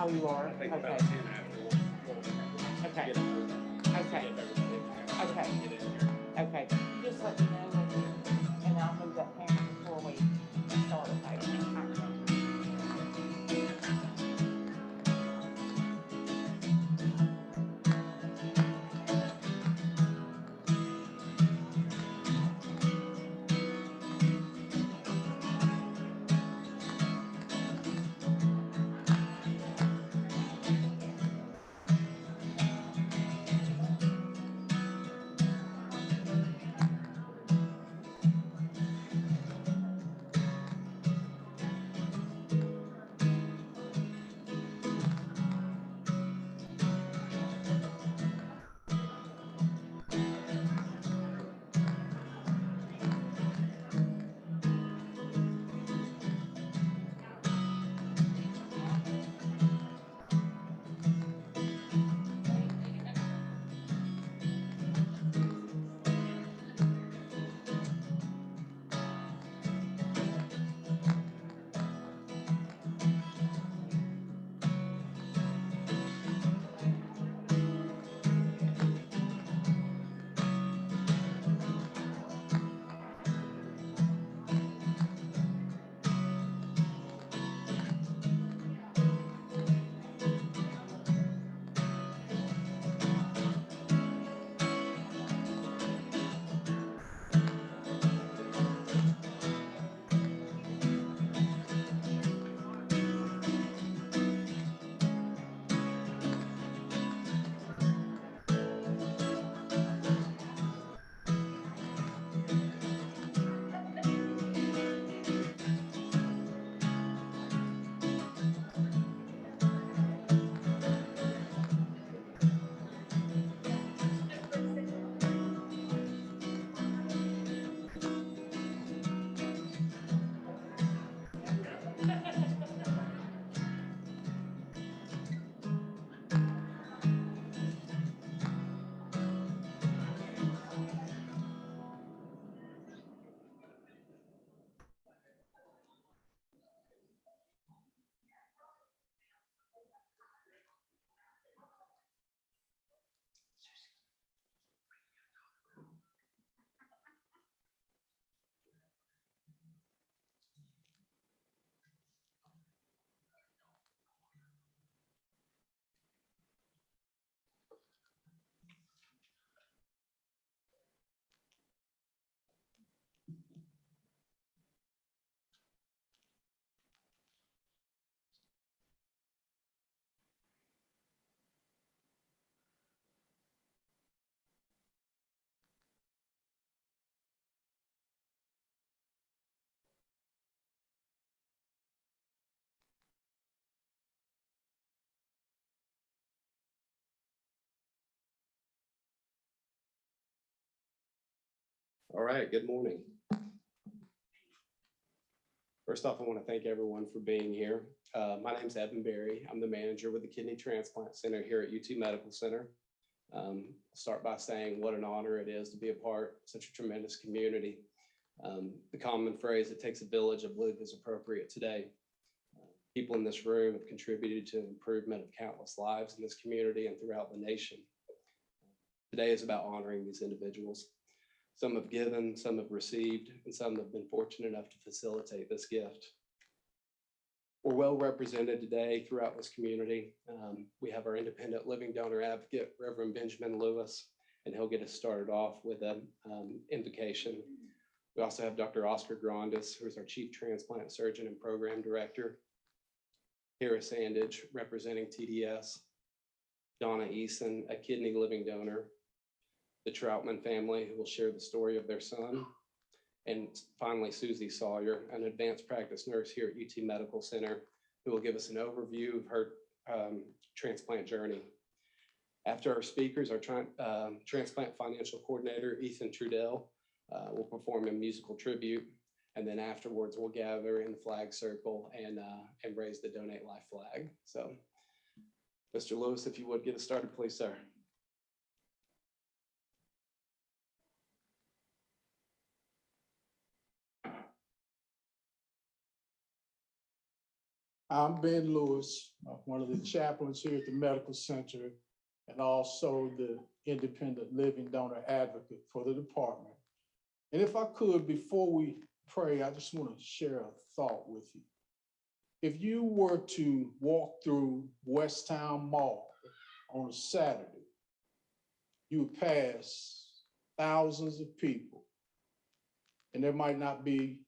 Oh, you are? I think Okay, about 10 after we'll okay, get over that. Just to okay, give everybody a chance okay, to get in here. okay. You just let me know when you, and I'll move that camera before we start, okay? All right. All right, good morning. First off, I want to thank everyone for being here. My name is Evan Berry. I'm the manager with the Kidney Transplant Center here at UT Medical Center. I'll start by saying what an honor it is to be a part of such a tremendous community. The common phrase, "It takes a village," I believe is appropriate today. People in this room have contributed to the improvement of countless lives in this community and throughout the nation. Today is about honoring these individuals. Some have given, some have received, and some have been fortunate enough to facilitate this gift. We're well represented today throughout this community. We have our independent living donor advocate, Reverend Benjamin Lewis, and he'll get us started off with an invocation. We also have Dr. Oscar Grandis, who is our Chief Transplant Surgeon and Program Director, Kara Sandage, representing TDS, Donna Eason, a kidney living donor, the Troutman family, who will share the story of their son, and finally, Susie Sawyer, an advanced practice nurse here at UT Medical Center, who will give us an overview of her transplant journey. After our speakers, our transplant financial coordinator, Ethan Trudell, will perform a musical tribute, and then afterwards, we'll gather in the flag circle and raise the Donate Life flag. So, Mr. Lewis, if you would get us started, please, sir. I'm Ben Lewis, one of the chaplains here at the Medical Center and also the independent living donor advocate for the department. And if I could, before we pray, I just want to share a thought with you. If you were to walk through Westtown Mall on a Saturday, you would pass thousands of people, and there might not be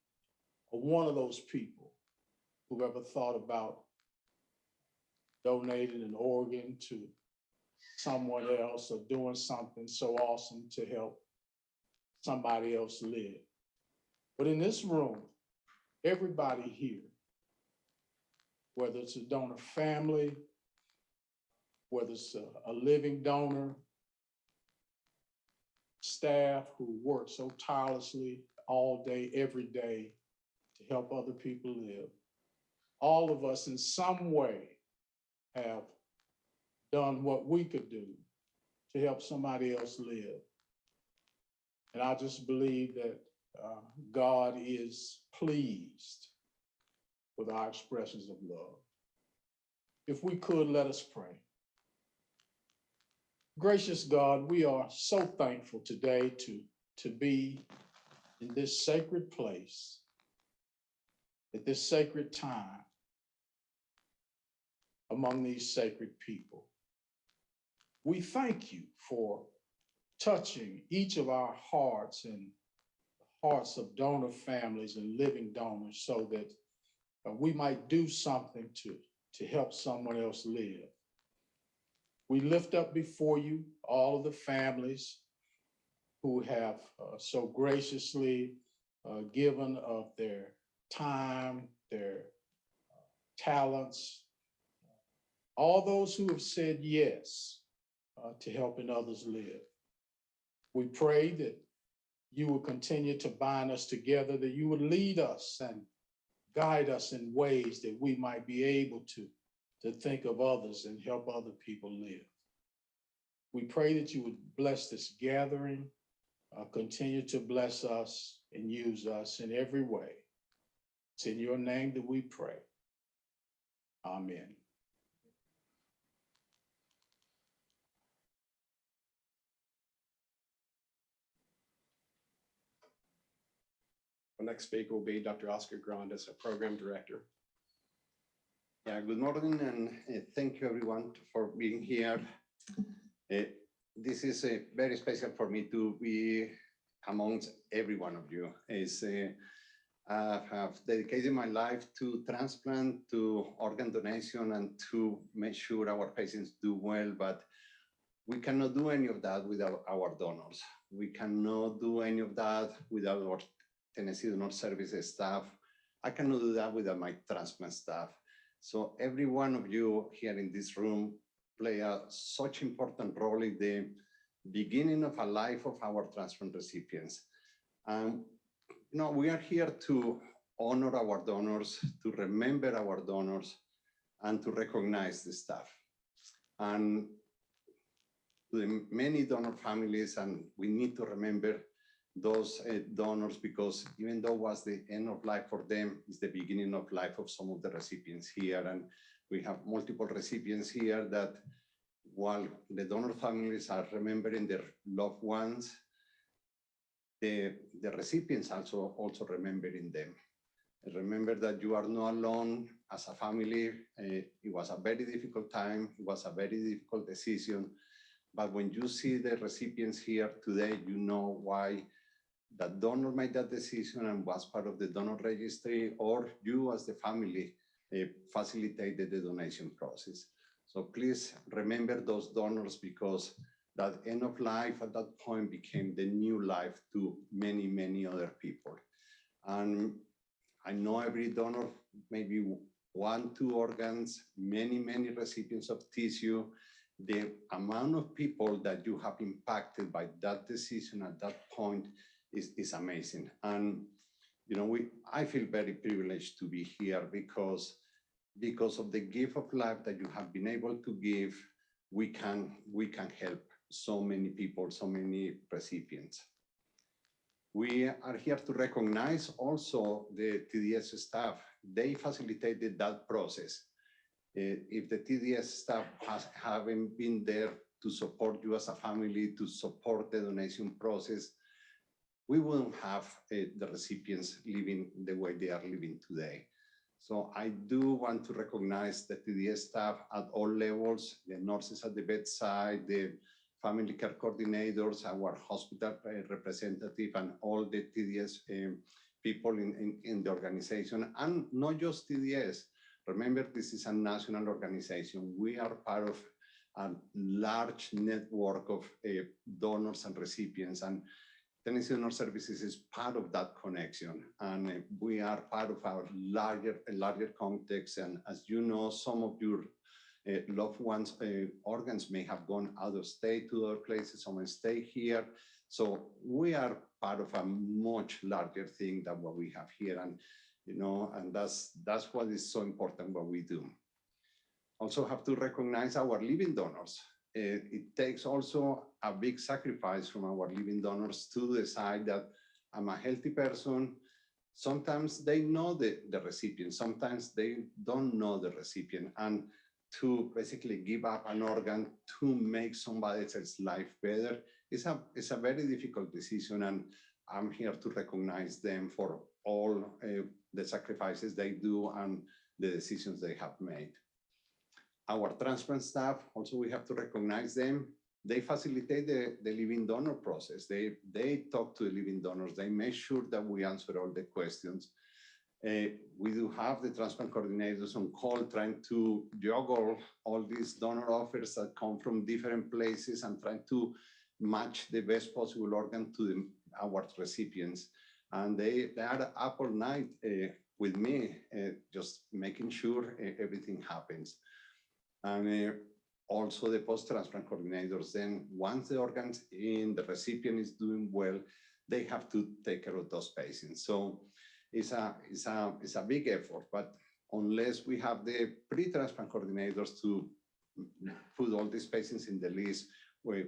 one of those people who ever thought about donating an organ to someone else or doing something so awesome to help somebody else live. But in this room, everybody here, whether it's a donor family, whether it's a living donor, staff who work so tirelessly all day, every day to help other people live, all of us in some way have done what we could do to help somebody else live. And I just believe that God is pleased with our expressions of love. If we could, let us pray. Gracious God, we are so thankful today to be in this sacred place, at this sacred time, among these sacred people. We thank you for touching each of our hearts and the hearts of donor families and living donors so that we might do something to help someone else live. We lift up before you all of the families who have so graciously given of their time, their talents, all those who have said yes to helping others live. We pray that you will continue to bind us together, that you would lead us and guide us in ways that we might be able to think of others and help other people live. We pray that you would bless this gathering, continue to bless us and use us in every way. It's in your name that we pray. Amen. Our next speaker will be Dr. Oscar Grandes, our program director. Yeah, good morning, and thank you everyone for being here. This is very special for me to be amongst every one of you. I have dedicated my life to transplant, to organ donation, and to make sure our patients do well, but we cannot do any of that without our donors. We cannot do any of that without our Tennessee Donor Services staff. I cannot do that without my transplant staff. So every one of you here in this room play such important role in the beginning of a life of our transplant recipients. We are here to honor our donors, to remember our donors, and to recognize the staff. And the many donor families, and we need to remember those donors, because even though it was the end of life for them, it's the beginning of life of some of the recipients here. And we have multiple recipients here that, while the donor families are remembering their loved ones, the recipients also remembering them. Remember that you are not alone as a family. It was a very difficult time. It was a very difficult decision. But when you see the recipients here today, you know why that donor made that decision and was part of the donor registry, or you as the family facilitated the donation process. So please remember those donors, because that end of life at that point became the new life to many, many other people. And I know every donor, maybe 1, 2 organs, many, many recipients of tissue. The amount of people that you have impacted by that decision at that point is amazing. And I feel very privileged to be here because of the gift of life that you have been able to give. We can help so many people, so many recipients. We are here to recognize also the TDS staff. They facilitated that process. If the TDS staff haven't been there to support you as a family, to support the donation process, we wouldn't have the recipients living the way they are living today. So I do want to recognize the TDS staff at all levels, the nurses at the bedside, the family care coordinators, our hospital representative, and all the TDS people in the organization, and not just TDS. Remember, this is a national organization. We are part of a large network of donors and recipients, and Tennessee Donor Services is part of that connection, and we are part of our larger context. And as you know, some of your loved ones' organs may have gone out of state to other places, some stay here. So we are part of a much larger thing than what we have here, and and that's what is so important what we do. Also have to recognize our living donors. It takes also a big sacrifice from our living donors to decide that I'm a healthy person. Sometimes they know the recipient, sometimes they don't know the recipient, and to basically give up an organ to make somebody else's life better is a very difficult decision, and I'm here to recognize them for all the sacrifices they do and the decisions they have made. Our transplant staff, also we have to recognize them. They facilitate the living donor process. They talk to the living donors. They make sure that we answer all the questions. We do have the transplant coordinators on call trying to juggle all these donor offers that come from different places and trying to match the best possible organ to our recipients. And they are up all night with me, just making sure everything happens. And also the post-transplant coordinators, then once the organs in the recipient is doing well, they have to take care of those patients. So it's a big effort, but unless we have the pre-transplant coordinators to put all these patients in the list where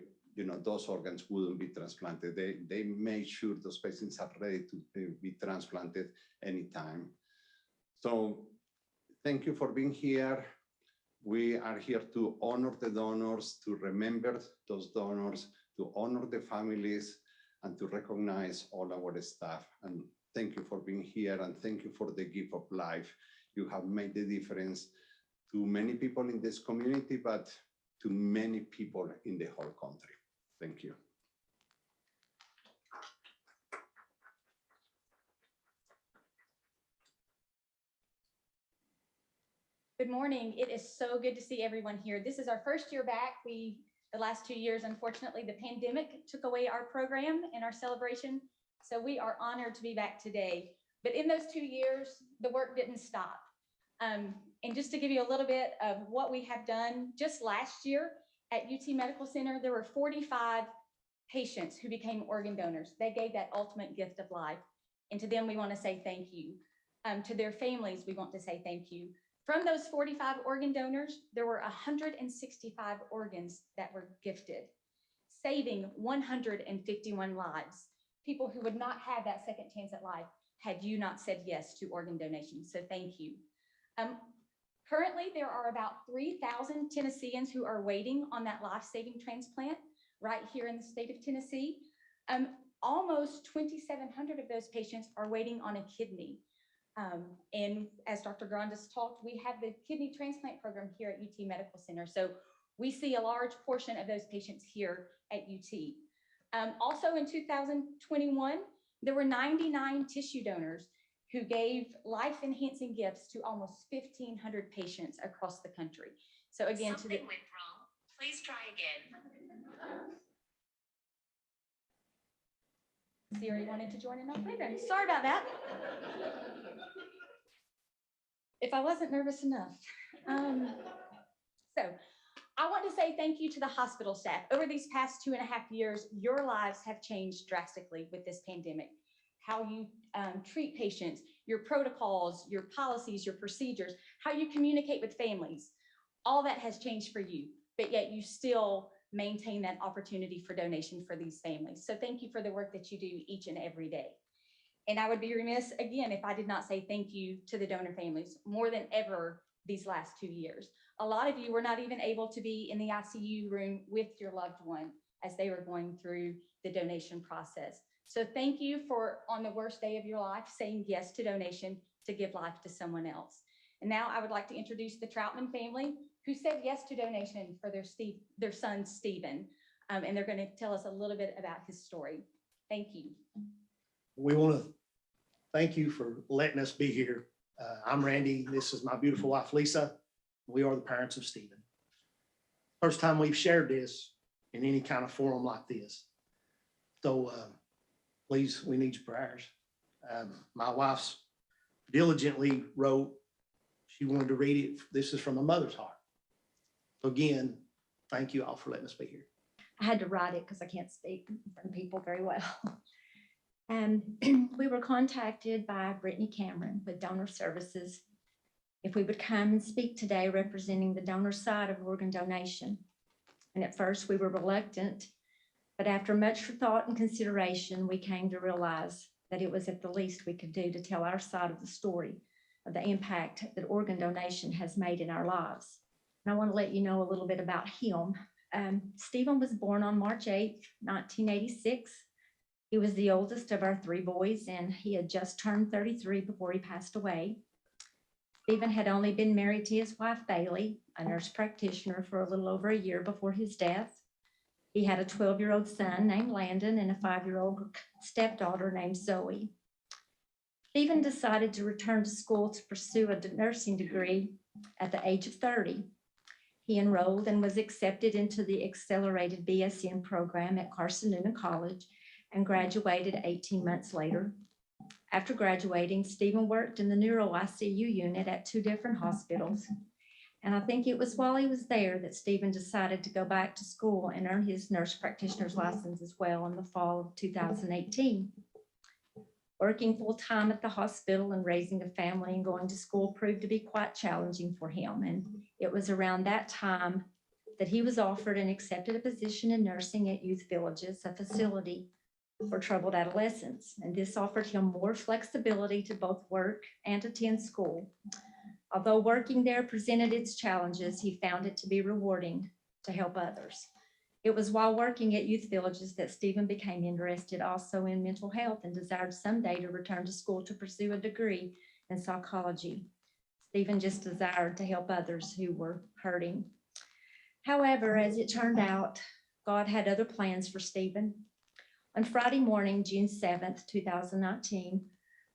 those organs wouldn't be transplanted, they make sure those patients are ready to be transplanted anytime. So thank you for being here. We are here to honor the donors, to remember those donors, to honor the families, and to recognize all our staff. And thank you for being here, and thank you for the gift of life. You have made the difference to many people in this community, but to many people in the whole country. Thank you. Good morning. It is so good to see everyone here. This is our first year back. The last 2 years, unfortunately, the pandemic took away our program and our celebration. So we are honored to be back today. But in those 2 years, the work didn't stop. And just to give you a little bit of what we have done, just last year at UT Medical Center, there were 45 patients who became organ donors. They gave that ultimate gift of life. And to them, we want to say thank you. To their families, we want to say thank you. From those 45 organ donors, there were 165 organs that were gifted, saving 151 lives. People who would not have that second chance at life had you not said yes to organ donation. So thank you. Currently, there are about 3,000 Tennesseans who are waiting on that life-saving transplant right here in the state of Tennessee. Almost 2,700 of those patients are waiting on a kidney. And as Dr. Grandes talked, we have the kidney transplant program here at UT Medical Center. So we see a large portion of those patients here at UT. Also in 2021, there were 99 tissue donors who gave life-enhancing gifts to almost 1,500 patients across the country. So again, something went wrong. Please try again. Siri wanted to join in our program. Sorry about that. If I wasn't nervous enough. So I want to say thank you to the hospital staff. Over these past 2.5 years, your lives have changed drastically with this pandemic. How you treat patients, your protocols, your policies, your procedures, how you communicate with families, all that has changed for you, but yet you still maintain that opportunity for donation for these families. So thank you for the work that you do each and every day. And I would be remiss again if I did not say thank you to the donor families more than ever these last 2 years. A lot of you were not even able to be in the ICU room with your loved one as they were going through the donation process. So thank you for, on the worst day of your life, saying yes to donation to give life to someone else. And now I would like to introduce the Troutman family who said yes to donation for their son, Stephen. And they're going to tell us a little bit about his story. Thank you. We want to thank you for letting us be here. I'm Randy. This is my beautiful wife, Lisa. We are the parents of Stephen. First time we've shared this in any kind of forum like this. So please, we need your prayers. My wife's diligently wrote, she wanted to read it. This is from a mother's heart. So again, thank you all for letting us be here. I had to write it because I can't speak in front of people very well. And we were contacted by Brittany Cameron with Donor Services if we would come and speak today representing the donor side of organ donation. And at first we were reluctant, but after much thought and consideration, we came to realize that it was at the least we could do to tell our side of the story of the impact that organ donation has made in our lives. And I want to let you know a little bit about him. Stephen was born on March 8th, 1986. He was the oldest of our 3 boys, and he had just turned 33 before he passed away. Stephen had only been married to his wife, Bailey, a nurse practitioner, for a little over a year before his death. He had a 12-year-old son named Landon and a 5-year-old stepdaughter named Zoe. Stephen decided to return to school to pursue a nursing degree at the age of 30. He enrolled and was accepted into the accelerated BSN program at Carson Newman College and graduated 18 months later. After graduating, Stephen worked in the neuro ICU unit at 2 different hospitals. And I think it was while he was there that Stephen decided to go back to school and earn his nurse practitioner's license as well in the fall of 2018. Working full-time at the hospital and raising a family and going to school proved to be quite challenging for him. And it was around that time that he was offered and accepted a position in nursing at Youth Villages, a facility for troubled adolescents. And this offered him more flexibility to both work and attend school. Although working there presented its challenges, he found it to be rewarding to help others. It was while working at Youth Villages that Stephen became interested also in mental health and desired someday to return to school to pursue a degree in psychology. Stephen just desired to help others who were hurting. However, as it turned out, God had other plans for Stephen. On Friday morning, June 7th, 2019,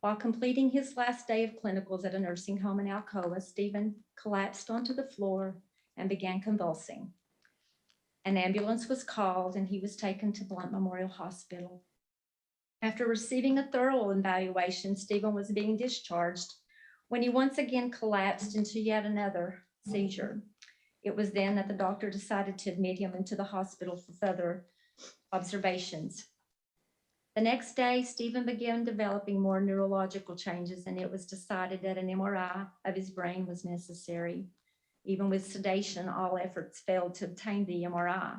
while completing his last day of clinicals at a nursing home in Alcoa, Stephen collapsed onto the floor and began convulsing. An ambulance was called and he was taken to Blount Memorial Hospital. After receiving a thorough evaluation, Stephen was being discharged when he once again collapsed into yet another seizure. It was then that the doctor decided to admit him into the hospital for further observations. The next day, Stephen began developing more neurological changes, and it was decided that an MRI of his brain was necessary. Even with sedation, all efforts failed to obtain the MRI.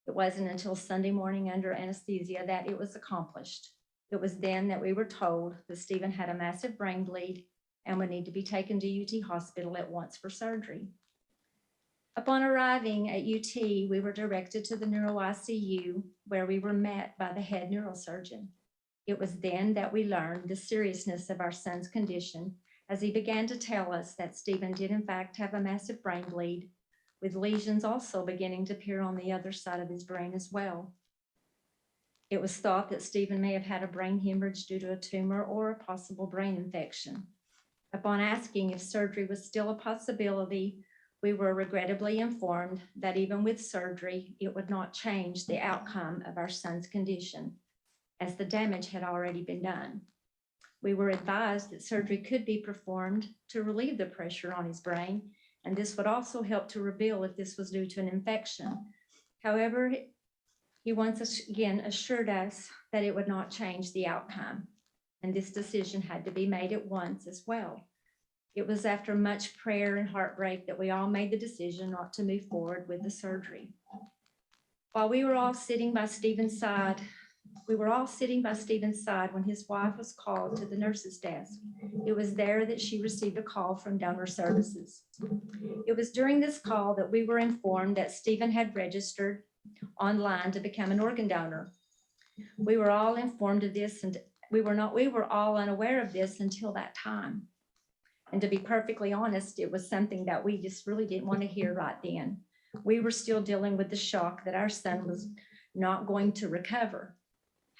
It wasn't until Sunday morning under anesthesia that it was accomplished. It was then that we were told that Stephen had a massive brain bleed and would need to be taken to UT Hospital at once for surgery. Upon arriving at UT, we were directed to the neuro ICU, where we were met by the head neurosurgeon. It was then that we learned the seriousness of our son's condition, as he began to tell us that Stephen did in fact have a massive brain bleed, with lesions also beginning to appear on the other side of his brain as well. It was thought that Stephen may have had a brain hemorrhage due to a tumor or a possible brain infection. Upon asking if surgery was still a possibility, we were regrettably informed that even with surgery, it would not change the outcome of our son's condition, as the damage had already been done. We were advised that surgery could be performed to relieve the pressure on his brain, and this would also help to reveal if this was due to an infection. However, he once again assured us that it would not change the outcome, and this decision had to be made at once as well. It was after much prayer and heartbreak that we all made the decision not to move forward with the surgery. While we were all sitting by Stephen's side, when his wife was called to the nurse's desk. It was there that she received a call from Donor Services. It was during this call that we were informed that Stephen had registered online to become an organ donor. We were all informed of this, and we were all unaware of this until that time. And to be perfectly honest, it was something that we just really didn't want to hear right then. We were still dealing with the shock that our son was not going to recover.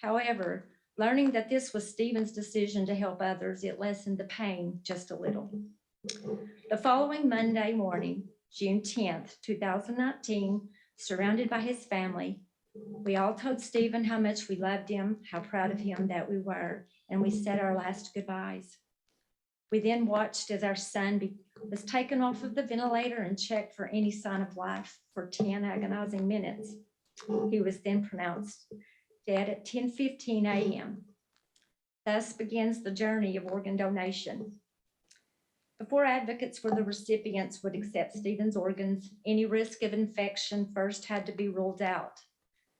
However, learning that this was Stephen's decision to help others, it lessened the pain just a little. The following Monday morning, June 10th, 2019, surrounded by his family, we all told Stephen how much we loved him, how proud of him that we were, and we said our last goodbyes. We then watched as our son was taken off of the ventilator and checked for any sign of life for 10 agonizing minutes. He was then pronounced dead at 10:15 a.m. Thus begins the journey of organ donation. Before advocates for the recipients would accept Stephen's organs, any risk of infection first had to be ruled out.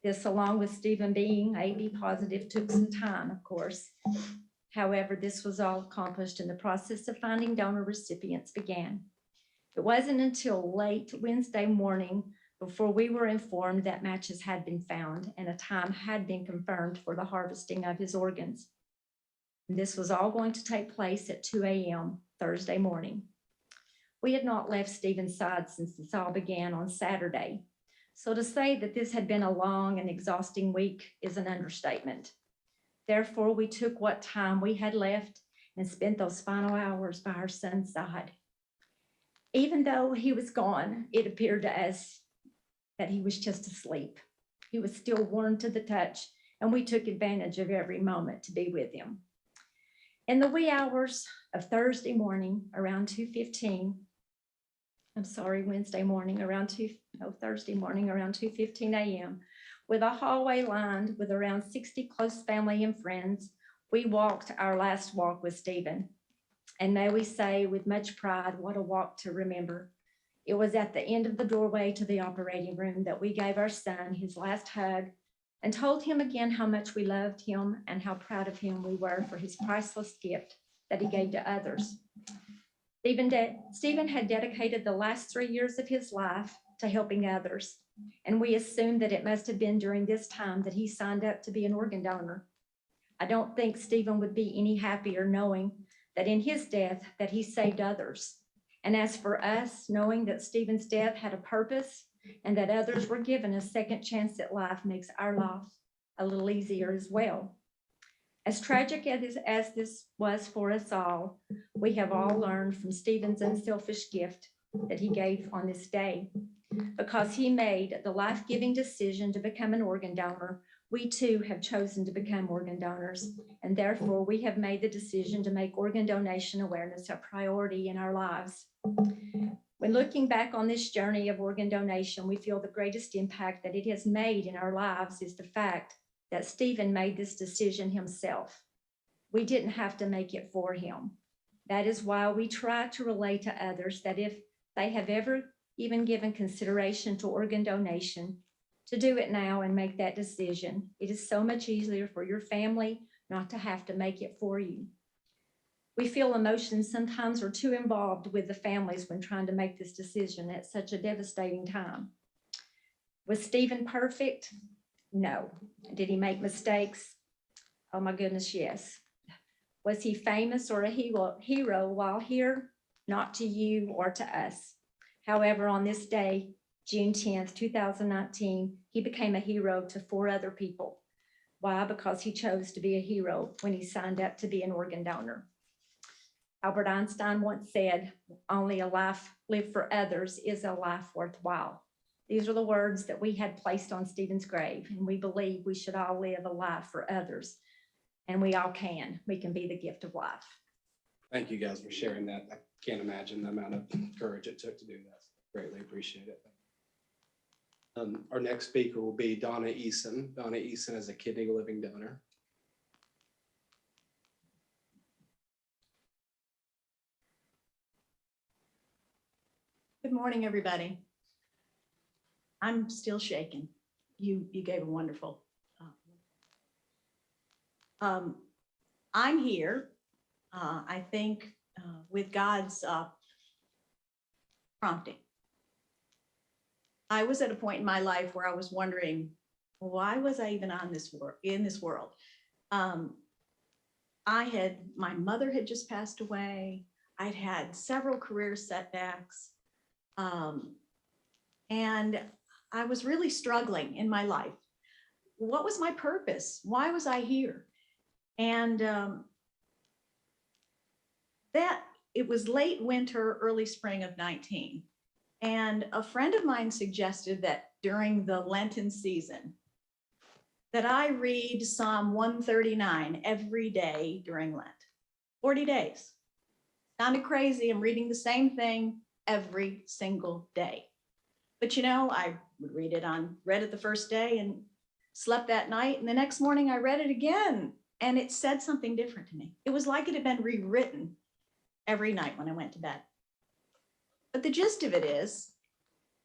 This, along with Stephen being AB positive, took some time, of course. However, this was all accomplished and the process of finding donor recipients began. It wasn't until late Wednesday morning before we were informed that matches had been found and a time had been confirmed for the harvesting of his organs. And this was all going to take place at 2 a.m. Thursday morning. We had not left Stephen's side since this all began on Saturday. So to say that this had been a long and exhausting week is an understatement. Therefore, we took what time we had left and spent those final hours by our son's side. Even though he was gone, it appeared to us that he was just asleep. He was still warm to the touch, and we took advantage of every moment to be with him. In the wee hours of Thursday morning, around 2:15, Thursday morning around 2:15 a.m., with a hallway lined with around 60 close family and friends, we walked our last walk with Stephen. And may we say with much pride, what a walk to remember. It was at the end of the doorway to the operating room that we gave our son his last hug and told him again how much we loved him and how proud of him we were for his priceless gift that he gave to others. Stephen had dedicated the last 3 years of his life to helping others, and we assumed that it must have been during this time that he signed up to be an organ donor. I don't think Stephen would be any happier knowing that in his death that he saved others. And as for us, knowing that Stephen's death had a purpose and that others were given a second chance at life makes our life a little easier as well. As tragic as this was for us all, we have all learned from Stephen's unselfish gift that he gave on this day. Because he made the life-giving decision to become an organ donor, we too have chosen to become organ donors, and therefore we have made the decision to make organ donation awareness a priority in our lives. When looking back on this journey of organ donation, we feel the greatest impact that it has made in our lives is the fact that Stephen made this decision himself. We didn't have to make it for him. That is why we try to relate to others that if they have ever even given consideration to organ donation, to do it now and make that decision. It is so much easier for your family not to have to make it for you. We feel emotions sometimes are too involved with the families when trying to make this decision at such a devastating time. Was Stephen perfect? No. Did he make mistakes? Oh my goodness, yes. Was he famous or a hero while here? Not to you or to us. However, on this day, June 10th, 2019, he became a hero to 4 other people. Why? Because he chose to be a hero when he signed up to be an organ donor. Albert Einstein once said, "Only a life lived for others is a life worthwhile." These are the words that we had placed on Stephen's grave, and we believe we should all live a life for others. And we all can. We can be the gift of life. Thank you guys for sharing that. I can't imagine the amount of courage it took to do that. Greatly appreciate it. Our next speaker will be Donna Eason. Donna Eason is a kidney living donor. Good morning, everybody. I'm still shaking. you gave a wonderful. I'm here, I think, with God's prompting. I was at a point in my life where I was wondering, why was I even on this in this world? My mother had just passed away. I'd had several career setbacks. And I was really struggling in my life. What was my purpose? Why was I here? And it was late winter, early spring of 19. And a friend of mine suggested that during the Lenten season, that I read Psalm 139 every day during Lent, 40 days. Sounded crazy. I'm reading the same thing every single day. But you know, I would read it the first day and slept that night. And the next morning I read it again and it said something different to me. It was like it had been rewritten every night when I went to bed. But the gist of it is,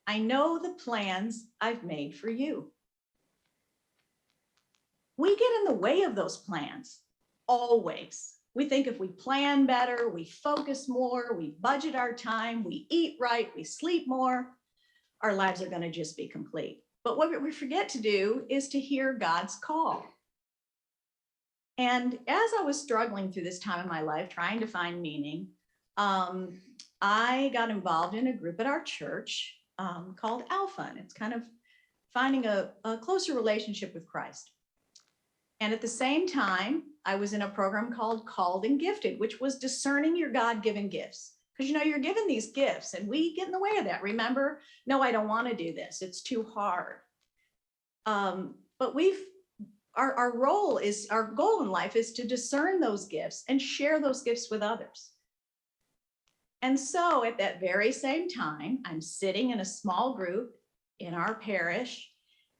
I know the plans I've made for you. We get in the way of those plans, always. We think if we plan better, we focus more, we budget our time, we eat right, we sleep more, our lives are going to just be complete. But what we forget to do is to hear God's call. And as I was struggling through this time in my life, trying to find meaning, I got involved in a group at our church called Alpha. And it's kind of finding a closer relationship with Christ. And at the same time, I was in a program called Called and Gifted, which was discerning your God-given gifts. Because you know, you're given these gifts and we get in the way of that. Remember, no, I don't want to do this. It's too hard. But our goal in life is to discern those gifts and share those gifts with others. And so at that very same time, I'm sitting in a small group in our parish,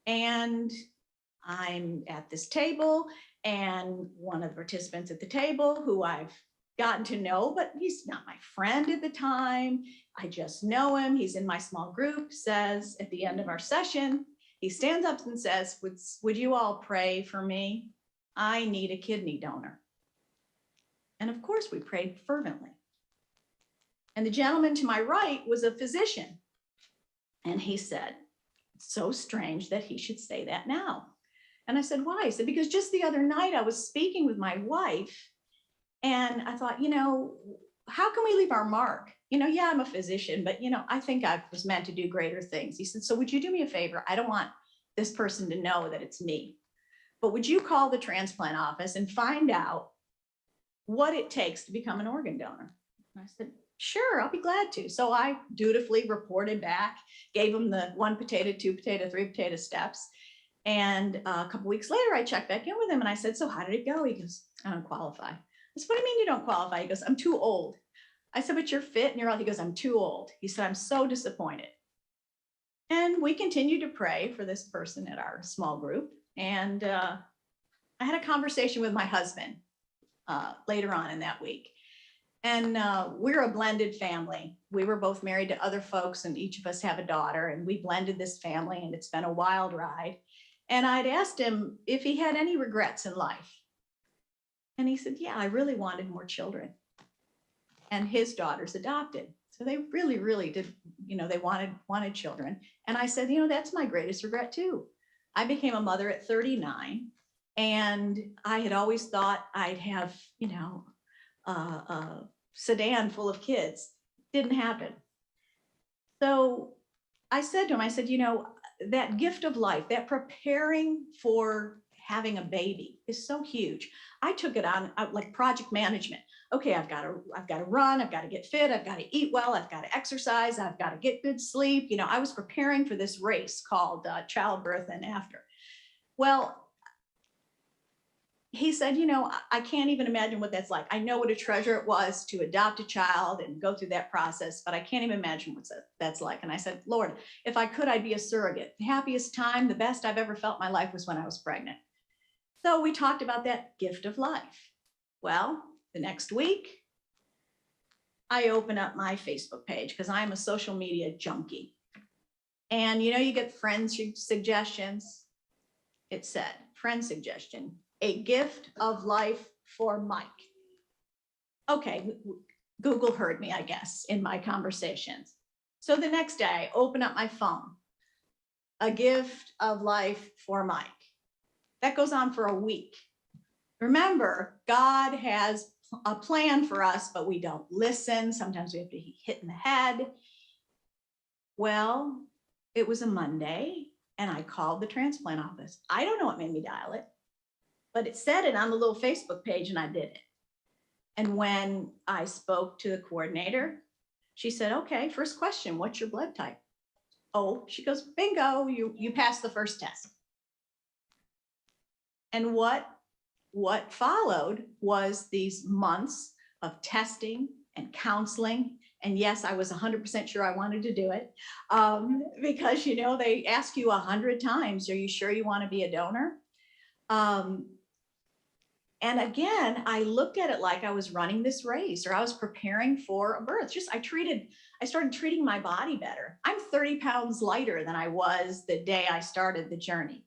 and I'm at this table, and one of the participants at the table who I've gotten to know, but he's not my friend at the time. I just know him. He's in my small group, says at the end of our session, he stands up and says, would you all pray for me? I need a kidney donor. And of course we prayed fervently. And the gentleman to my right was a physician. And he said, it's so strange that he should say that now. And I said, why? He said, because just the other night I was speaking with my wife and I thought, you know, how can we leave our mark? You know, yeah, I'm a physician, but you know, I think I was meant to do greater things. He said, so would you do me a favor? I don't want this person to know that it's me, but would you call the transplant office and find out what it takes to become an organ donor? And I said, sure, I'll be glad to. So I dutifully reported back, gave him the 1 potato, 2 potato, 3 potato steps. And a couple weeks later, I checked back in with him and I said, so how did it go? He goes, I don't qualify. I said, what do you mean you don't qualify? He goes, I'm too old. I said, but you're fit and you're all. He goes, I'm too old. He said, I'm so disappointed. And we continued to pray for this person at our small group. And I had a conversation with my husband later on in that week. And we're a blended family. We were both married to other folks and each of us have a daughter, and we blended this family and it's been a wild ride. And I'd asked him if he had any regrets in life. And he said, yeah, I really wanted more children. And his daughter's adopted. So they really, really did, you know, they wanted children. And I said, you know, that's my greatest regret too. I became a mother at 39 and I had always thought I'd have, you know, a sedan full of kids. Didn't happen. So I said to him, I said, you know, that gift of life, that preparing for having a baby is so huge. I took it on like project management. Okay, I've got to run, I've got to get fit, I've got to eat well, I've got to exercise, I've got to get good sleep. You know, I was preparing for this race called childbirth and after. Well, he said, you know, I can't even imagine what that's like. I know what a treasure it was to adopt a child and go through that process, but I can't even imagine what that's like. And I said, Lord, if I could, I'd be a surrogate. The happiest time, the best I've ever felt in my life was when I was pregnant. So we talked about that gift of life. Well, the next week, I open up my Facebook page because I'm a social media junkie. And you know, you get friends suggestions. it said, friend suggestion, a gift of life for Mike. Okay, Google heard me, I guess, in my conversations. So the next day I open up my phone, a gift of life for Mike. That goes on for a week. Remember, God has a plan for us, but we don't listen. Sometimes we have to be hit in the head. Well, it was a Monday and I called the transplant office. I don't know what made me dial it, but it said it on the little Facebook page and I did it. And when I spoke to the coordinator, she said, okay, first question, what's your blood type? Oh, she goes, bingo, you passed the first test. And what followed was these months of testing and counseling. And yes, I was 100% sure I wanted to do it because, you know, they ask you 100 times, are you sure you want to be a donor? And again, I looked at it like I was running this race or I was preparing for a birth. I started treating my body better. I'm 30 pounds lighter than I was the day I started the journey.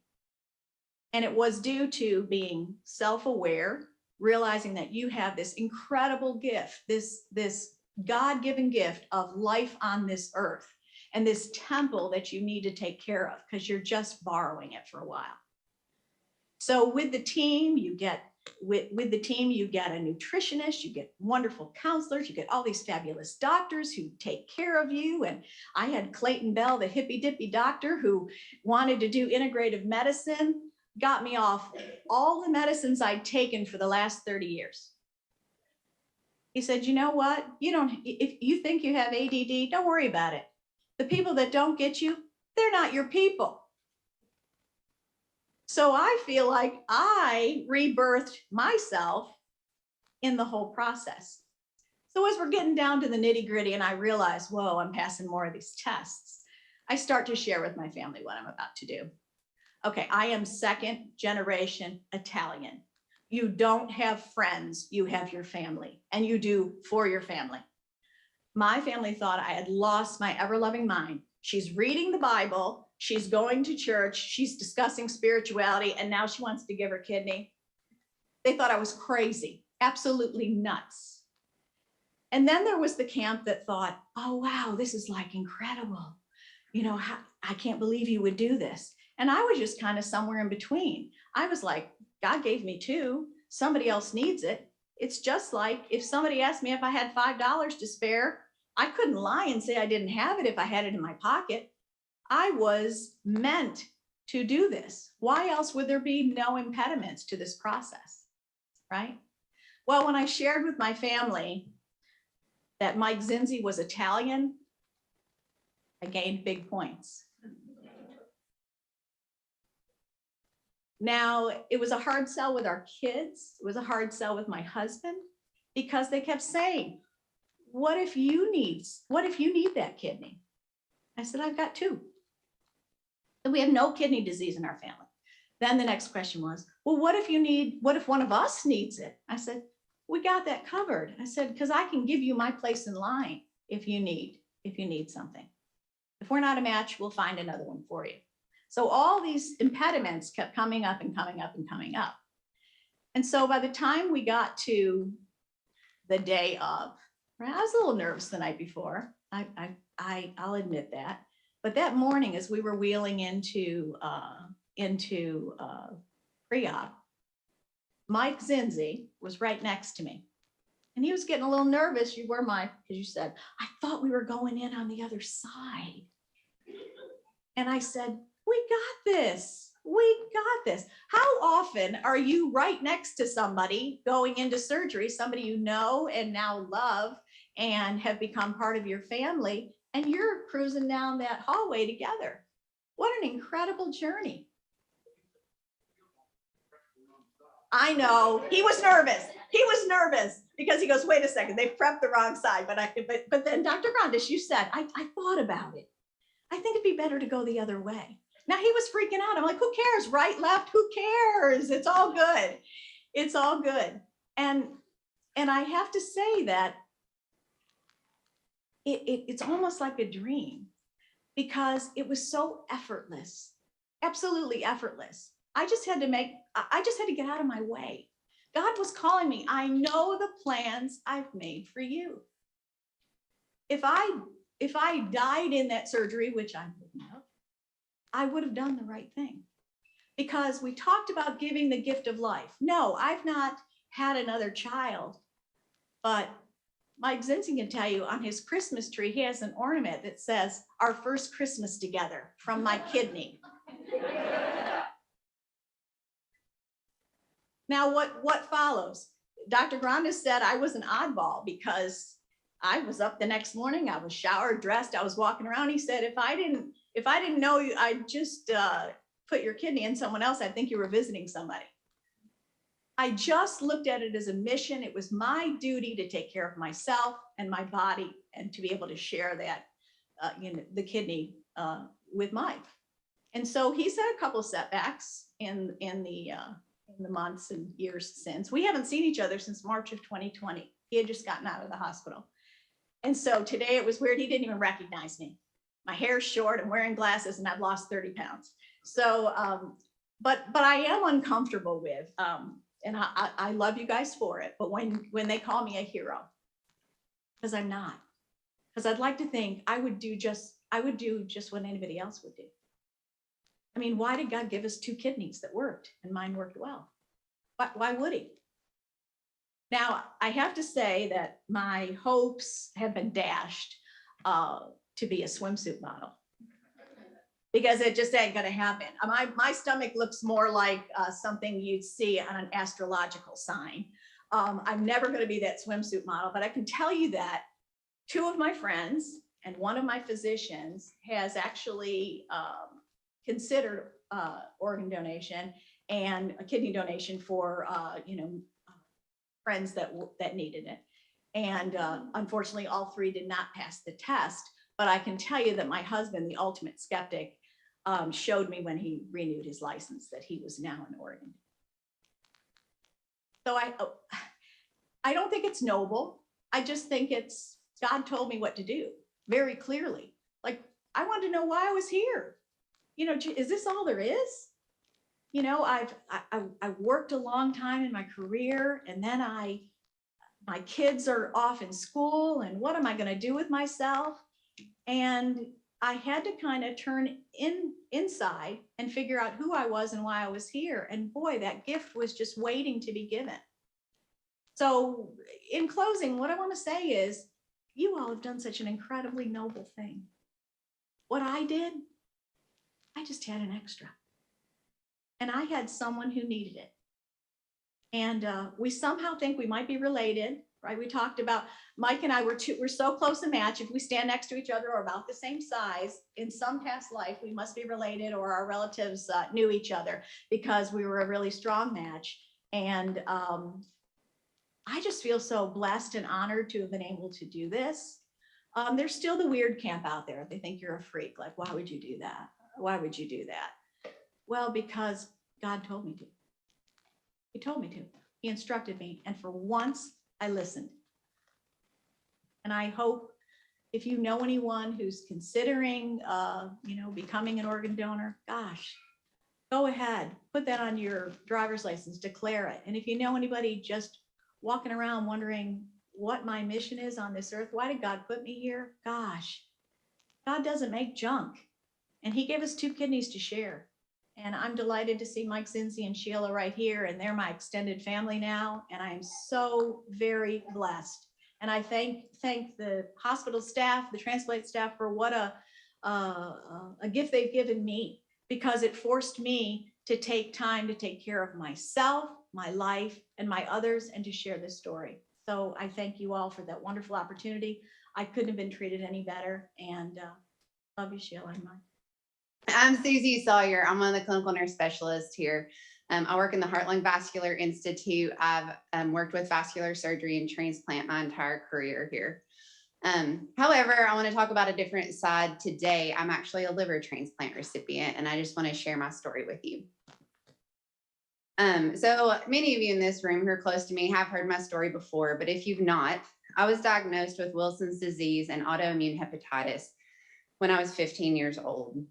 And it was due to being self-aware, realizing that you have this incredible gift, this God-given gift of life on this earth and this temple that you need to take care of because you're just borrowing it for a while. So with the team, you get a nutritionist, you get wonderful counselors, you get all these fabulous doctors who take care of you. And I had Clayton Bell, the hippy dippy doctor who wanted to do integrative medicine, got me off all the medicines I'd taken for the last 30 years. He said, you know what? If you think you have ADD, don't worry about it. The people that don't get you, they're not your people. So I feel like I rebirthed myself in the whole process. So as we're getting down to the nitty gritty and I realize, whoa, I'm passing more of these tests, I start to share with my family what I'm about to do. Okay, I am second generation Italian. You don't have friends, you have your family, and you do for your family. My family thought I had lost my ever-loving mind. She's reading the Bible, she's going to church, she's discussing spirituality, and now she wants to give her kidney. They thought I was crazy, absolutely nuts. And then there was the camp that thought, oh, wow, this is like incredible. You know, I can't believe you would do this. And I was just kind of somewhere in between. I was like, God gave me 2, somebody else needs it. It's just like if somebody asked me if I had $5 to spare, I couldn't lie and say I didn't have it if I had it in my pocket. I was meant to do this. Why else would there be no impediments to this process, right? Well, when I shared with my family that Mike Zinzi was Italian, I gained big points. Now, it was a hard sell with our kids. It was a hard sell with my husband because they kept saying, what if you need that kidney? I said, I've got 2. And we have no kidney disease in our family. Then the next question was, well, what if one of us needs it? I said, we got that covered. I said, because I can give you my place in line if you need something. If we're not a match, we'll find another one for you. So all these impediments kept coming up and coming up and coming up. And so by the time we got to the day of, right, I was a little nervous the night before. I'll admit that. But that morning, as we were wheeling into pre-op, Mike Zinzi was right next to me. And he was getting a little nervous. You were, Mike, because you said, I thought we were going in on the other side. And I said, we got this. We got this. How often are you right next to somebody going into surgery, somebody you know and now love and have become part of your family, and you're cruising down that hallway together? What an incredible journey. I know, he was nervous. He was nervous because he goes, wait a second, they prepped the wrong side. But then Dr. Grandish, you said, I thought about it. I think it'd be better to go the other way. Now he was freaking out. I'm like, who cares? Right, left, who cares? It's all good. It's all good. And I have to say that it's almost like a dream because it was so effortless, absolutely effortless. I just had to get out of my way. God was calling me. I know the plans I've made for you. If I died in that surgery, which I wouldn't have, I would have done the right thing. Because we talked about giving the gift of life. No, I've not had another child, but Mike Zinzi can tell you on his Christmas tree, he has an ornament that says, "Our first Christmas together," from my kidney. Now, what follows? Dr. Granda said I was an oddball because I was up the next morning, I was showered, dressed, I was walking around. He said, if I didn't know you, I'd just put your kidney in someone else, I'd think you were visiting somebody. I just looked at it as a mission. It was my duty to take care of myself and my body and to be able to share that, the kidney with Mike. And so he's had a couple of setbacks in the months and years since. We haven't seen each other since March of 2020. He had just gotten out of the hospital. And so today it was weird. He didn't even recognize me. My hair's short, I'm wearing glasses, and I've lost 30 pounds. So, but I am uncomfortable with, and I love you guys for it, but when they call me a hero, because I'm not, because I'd like to think I would do just what anybody else would do. I mean, why did God give us 2 kidneys that worked and mine worked well? Why would he? Now, I have to say that my hopes have been dashed to be a swimsuit model, because it just ain't gonna happen. My stomach looks more like something you'd see on an astrological sign. I'm never gonna be that swimsuit model, but I can tell you that 2 of my friends and 1 of my physicians has actually considered organ donation and a kidney donation for friends that needed it. And unfortunately, all 3 did not pass the test. But I can tell you that my husband, the ultimate skeptic, showed me when he renewed his license that he was now an organ. So I don't think it's noble. I just think it's, God told me what to do very clearly. Like, I wanted to know why I was here. Is this all there is? I've worked a long time in my career, and then my kids are off in school, and what am I going to do with myself? And I had to kind of turn inside and figure out who I was and why I was here. And boy, that gift was just waiting to be given. So in closing, what I want to say is, you all have done such an incredibly noble thing. What I did, I just had an extra. And I had someone who needed it. And we somehow think we might be related, right? We talked about, Mike and I we're so close a match. If we stand next to each other or about the same size, in some past life, we must be related, or our relatives knew each other because we were a really strong match. And I just feel so blessed and honored to have been able to do this. There's still the weird camp out there. They think you're a freak. Like, why would you do that? Why would you do that? Well, because God told me to. He told me to. He instructed me. And for once, I listened. And I hope if you know anyone who's considering, becoming an organ donor, gosh, go ahead, put that on your driver's license, declare it. And if you know anybody just walking around wondering what my mission is on this earth, why did God put me here? Gosh, God doesn't make junk. And he gave us 2 kidneys to share. And I'm delighted to see Mike Zinzi and Sheila right here, and they're my extended family now. And I am so very blessed. And I thank the hospital staff, the transplant staff, for what a gift they've given me, because it forced me to take time to take care of myself, my life, and my others, and to share this story. So I thank you all for that wonderful opportunity. I couldn't have been treated any better. And love you, Sheila and Mike. I'm Susie Sawyer. I'm one of the clinical nurse specialists here. I work in the Heart Lung Vascular Institute. I've worked with vascular surgery and transplant my entire career here. However, I want to talk about a different side today. I'm actually a liver transplant recipient, and I just want to share my story with you. So many of you in this room who are close to me have heard my story before, but if you've not, I was diagnosed with Wilson's disease and autoimmune hepatitis when I was 15 years old.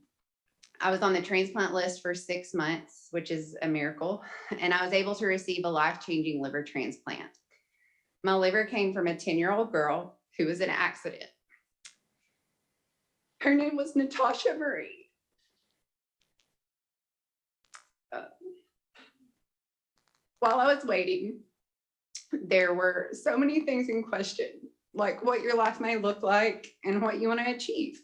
I was on the transplant list for 6 months, which is a miracle, and I was able to receive a life-changing liver transplant. My liver came from a 10-year-old girl who was in an accident. Her name was Natasha Marie. While I was waiting, there were so many things in question, like what your life may look like and what you want to achieve.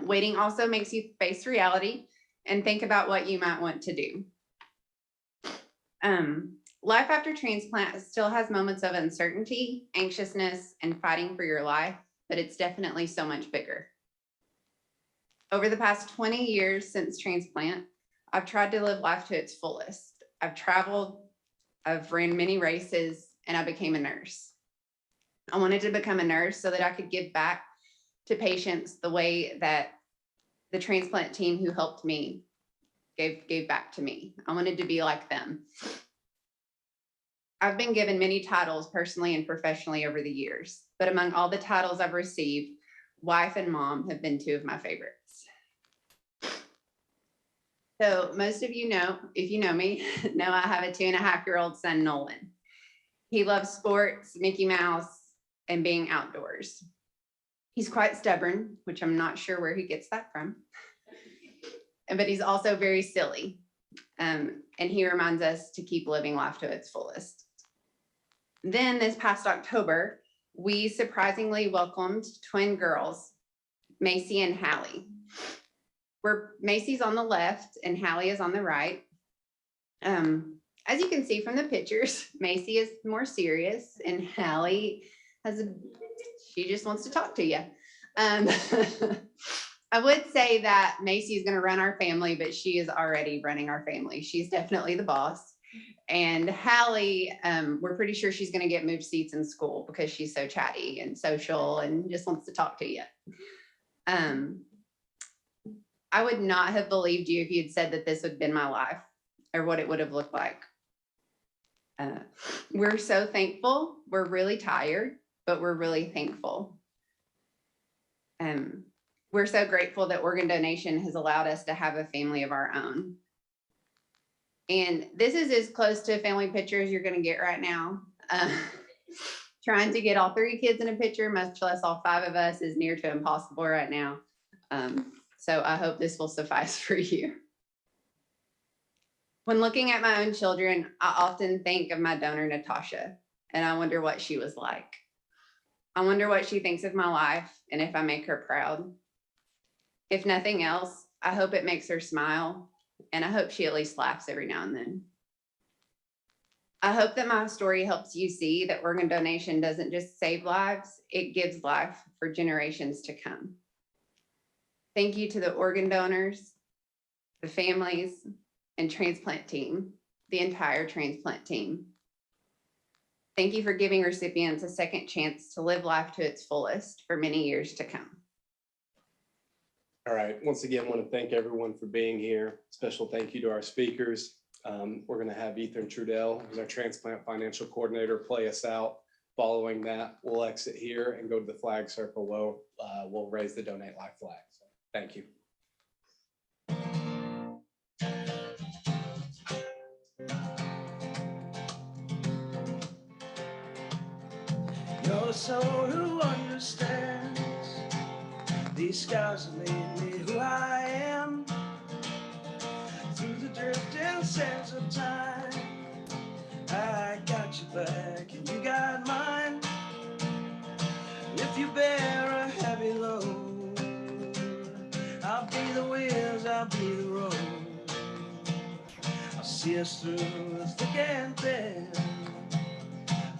Waiting also makes you face reality and think about what you might want to do. Life after transplant still has moments of uncertainty, anxiousness, and fighting for your life, but it's definitely so much bigger. Over the past 20 years since transplant, I've tried to live life to its fullest. I've traveled, I've ran many races, and I became a nurse. I wanted to become a nurse so that I could give back to patients the way that the transplant team who helped me gave back to me. I wanted to be like them. I've been given many titles personally and professionally over the years, but among all the titles I've received, wife and mom have been two of my favorites. So most of you know, if you know me, know I have a 2.5-year-old son, Nolan. He loves sports, Mickey Mouse, and being outdoors. He's quite stubborn, which I'm not sure where he gets that from, but he's also very silly. And he reminds us to keep living life to its fullest. Then this past October, we surprisingly welcomed twin girls, Macy and Hallie. Macy's on the left and Hallie is on the right. As you can see from the pictures, Macy is more serious and Hallie she just wants to talk to you. I would say that Macy is going to run our family, but she is already running our family. She's definitely the boss. And Hallie, we're pretty sure she's going to get moved seats in school because she's so chatty and social and just wants to talk to you. I would not have believed you if you'd said that this would have been my life or what it would have looked like. We're so thankful. We're really tired, but we're really thankful. We're so grateful that organ donation has allowed us to have a family of our own. And this is as close to a family picture as you're going to get right now. Trying to get all 3 kids in a picture, much less all 5 of us, is near to impossible right now. So I hope this will suffice for you. When looking at my own children, I often think of my donor, Natasha, and I wonder what she was like. I wonder what she thinks of my life and if I make her proud. If nothing else, I hope it makes her smile, and I hope she at least laughs every now and then. I hope that my story helps you see that organ donation doesn't just save lives, it gives life for generations to come. Thank you to the organ donors, the families, and transplant team, the entire transplant team. Thank you for giving recipients a second chance to live life to its fullest for many years to come. All right, once again, I want to thank everyone for being here. Special thank you to our speakers. We're going to have Ethan Trudell, who's our transplant financial coordinator, play us out. Following that, we'll exit here and go to the flag circle where we'll raise the Donate Life flag. So, thank you. You're someone who understands. These scars have made me who I am. Through the drifting sands of time, I got your back and you got mine. If you bear a heavy load, I'll be the wheels, I'll be the road. I'll see us through thick and thin,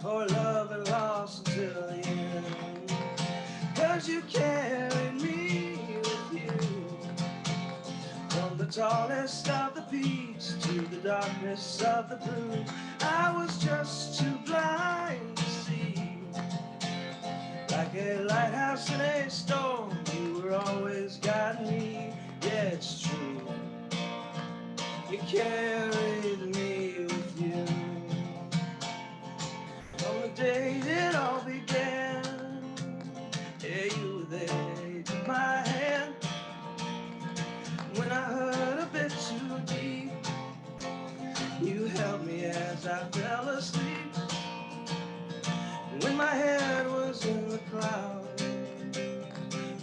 for love and loss until the end. 'Cause you carry me with you, from the tallest of the peaks to the darkness of the blue. I was just too blind to see, like a lighthouse in a storm, you were always guiding me. Yeah, it's true, you carried me with you. From the day it all began, yeah, you were there, you took my hand. When held me as I fell asleep. And when my head was in the clouds,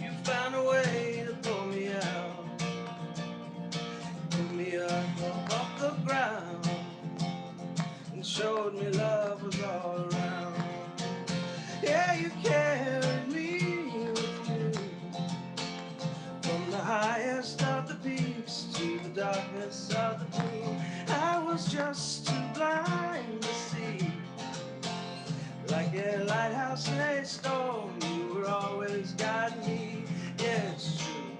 you found a way to pull me out, pull me up off the ground, and showed me love was all around. Yeah, you carried me with you from the highest of the peaks to the darkness of the blue. I was just too blind to see. Like a lighthouse in a storm, you were always guiding me. Yeah, it's true.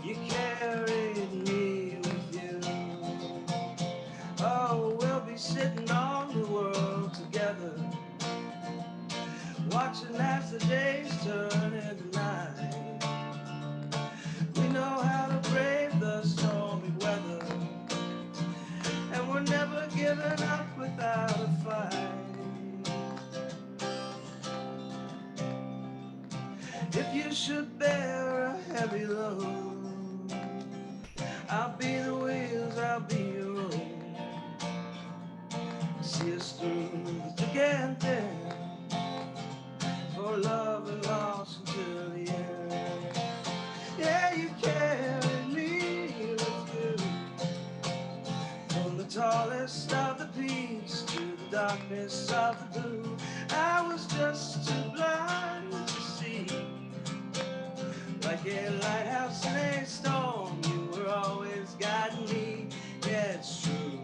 You carried me with you. Oh, we'll be sitting on the world together, watching as the days turn into night. We know how to brave the stormy weather, and we're never giving up without a fight. If you should bear a heavy load, I'll be the wheels, I'll be your road. See us through the thick and thin, for love and loss until the end. Yeah, you carried me with you from the tallest of the peaks to the darkness of the blue. I was just too blind to see. Like a lighthouse in a storm, you were always guiding me. Yeah, it's true.